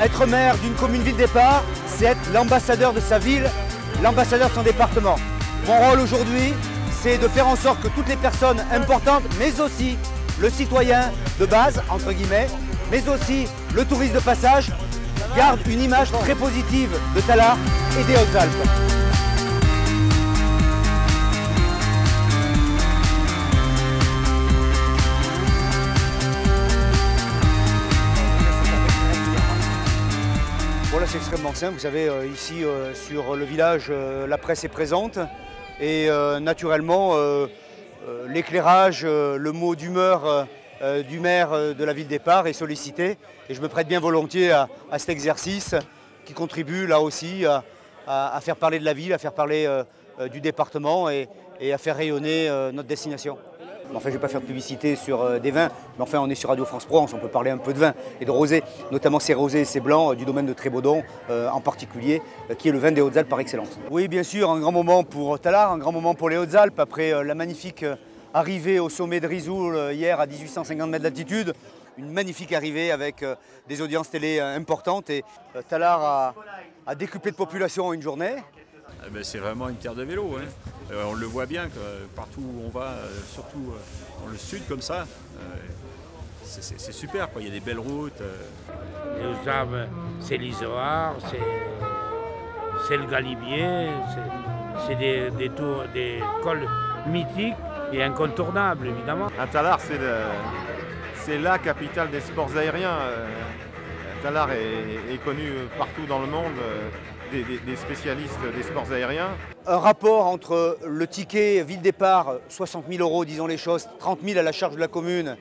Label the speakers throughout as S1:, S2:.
S1: Être maire d'une commune ville départ, c'est être l'ambassadeur de sa ville, l'ambassadeur de son département. Mon rôle aujourd'hui, c'est de faire en sorte que toutes les personnes importantes, mais aussi le citoyen de base, entre guillemets, mais aussi le touriste de passage, gardent une image très positive de Tallard et des Hautes-Alpes. Voilà, c'est extrêmement simple. Vous savez, ici sur le village, la presse est présente et naturellement, l'éclairage, le mot d'humeur du maire de la ville départ est sollicité. Et je me prête bien volontiers à cet exercice qui contribue là aussi à faire parler de la ville, à faire parler du département et à faire rayonner notre destination. Enfin, je ne vais pas faire de publicité sur des vins, mais enfin, on est sur Radio France Provence, on peut parler un peu de vin et de rosé, notamment ces rosés et ces blancs du domaine de Trébaudon en particulier, qui est le vin des Hautes-Alpes par excellence. Oui, bien sûr, un grand moment pour Tallard, un grand moment pour les Hautes-Alpes, après la magnifique arrivée au sommet de Risoul hier à 1850 mètres d'altitude. Une magnifique arrivée avec des audiences télé importantes et Tallard a décuplé de population en une journée.
S2: C'est vraiment une terre de vélo. Hein. On le voit bien que partout où on va, surtout dans le sud comme ça, c'est super, quoi. Il y a des belles routes.
S3: Les Hautes-Alpes, c'est l'Isoard, c'est le Galibier, c'est des cols mythiques et incontournables évidemment.
S4: Tallard, c'est la capitale des sports aériens. Tallard est connu partout dans le monde. Des spécialistes des sports aériens.
S1: Un rapport entre le ticket ville départ, 60 000 €, disons les choses, 30 000 à la charge de la commune,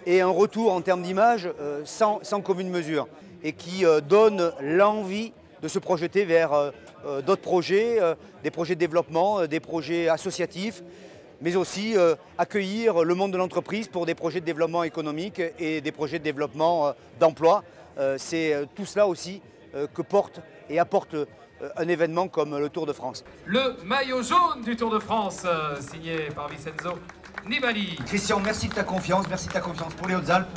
S1: et un retour en termes d'image sans commune mesure, et qui donne l'envie de se projeter vers d'autres projets, des projets de développement, des projets associatifs, mais aussi accueillir le monde de l'entreprise pour des projets de développement économique et des projets de développement d'emploi. C'est tout cela aussi que porte et apporte un événement comme le Tour de France.
S5: Le maillot jaune du Tour de France, signé par Vincenzo Nibali.
S1: Christian, merci de ta confiance pour les Hautes-Alpes.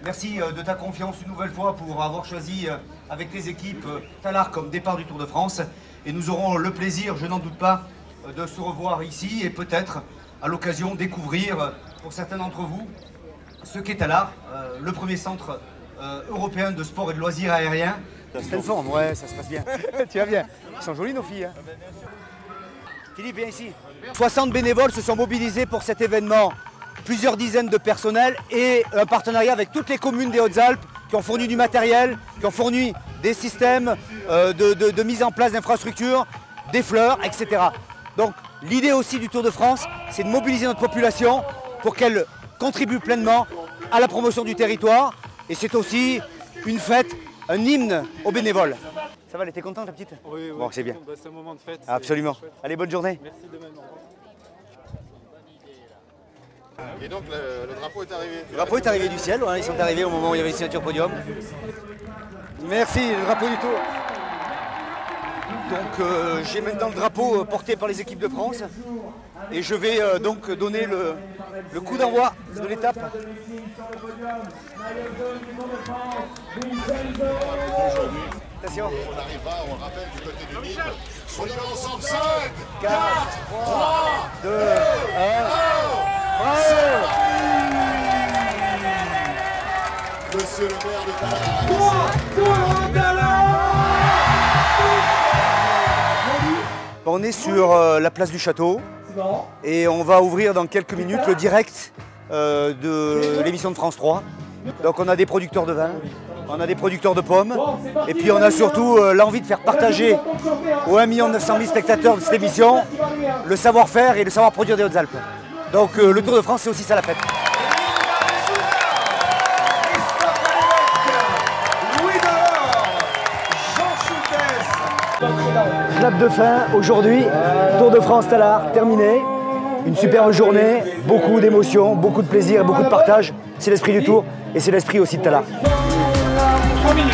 S1: Merci de ta confiance une nouvelle fois pour avoir choisi avec les équipes Tallard comme départ du Tour de France. Et nous aurons le plaisir, je n'en doute pas, de se revoir ici et peut-être à l'occasion découvrir pour certains d'entre vous ce qu'est Tallard, le premier centre européen de sport et de loisirs aériens. C'est une forme, ouais, ça se passe bien. Tu vas bien. Ils sont jolies nos filles. Hein. Philippe, viens ici. 60 bénévoles se sont mobilisés pour cet événement. Plusieurs dizaines de personnels et un partenariat avec toutes les communes des Hautes-Alpes qui ont fourni du matériel, qui ont fourni des systèmes de mise en place d'infrastructures, des fleurs, etc. Donc l'idée aussi du Tour de France, c'est de mobiliser notre population pour qu'elle contribue pleinement à la promotion du territoire. Et c'est aussi une fête, un hymne aux bénévoles. Ça va, elle était contente la petite?
S6: Oui,
S1: bon, c'est bien.
S6: C'est un moment de fête.
S1: Absolument. Allez, bonne journée.
S6: Merci de même.
S4: Et donc le drapeau est arrivé.
S1: Le drapeau est arrivé du ciel, ouais, ils sont arrivés au moment où il y avait une signature podium. Merci, le drapeau du Tour. Donc j'ai maintenant le drapeau porté par les équipes de France et je vais donc donner le coup d'envoi de l'étape. Attention.
S4: On arrivera, on rappelle du côté du Nîmes. On y va ensemble, 5,
S1: 4, 3, 2, 1. Bravo!
S4: Monsieur le maire de Tallard.
S1: On est sur la place du château et on va ouvrir dans quelques minutes le direct de l'émission de France 3. Donc on a des producteurs de vin, on a des producteurs de pommes et puis on a surtout l'envie de faire partager aux 1 900 000 spectateurs de cette émission le savoir-faire et le savoir-produire des Hautes-Alpes. Donc le Tour de France, c'est aussi ça la fête. Clap de fin aujourd'hui, Tour de France Tallard terminé. Une superbe journée, beaucoup d'émotions, beaucoup de plaisir, beaucoup de partage. C'est l'esprit du Tour et c'est l'esprit aussi de Tallard.
S5: 3 minutes.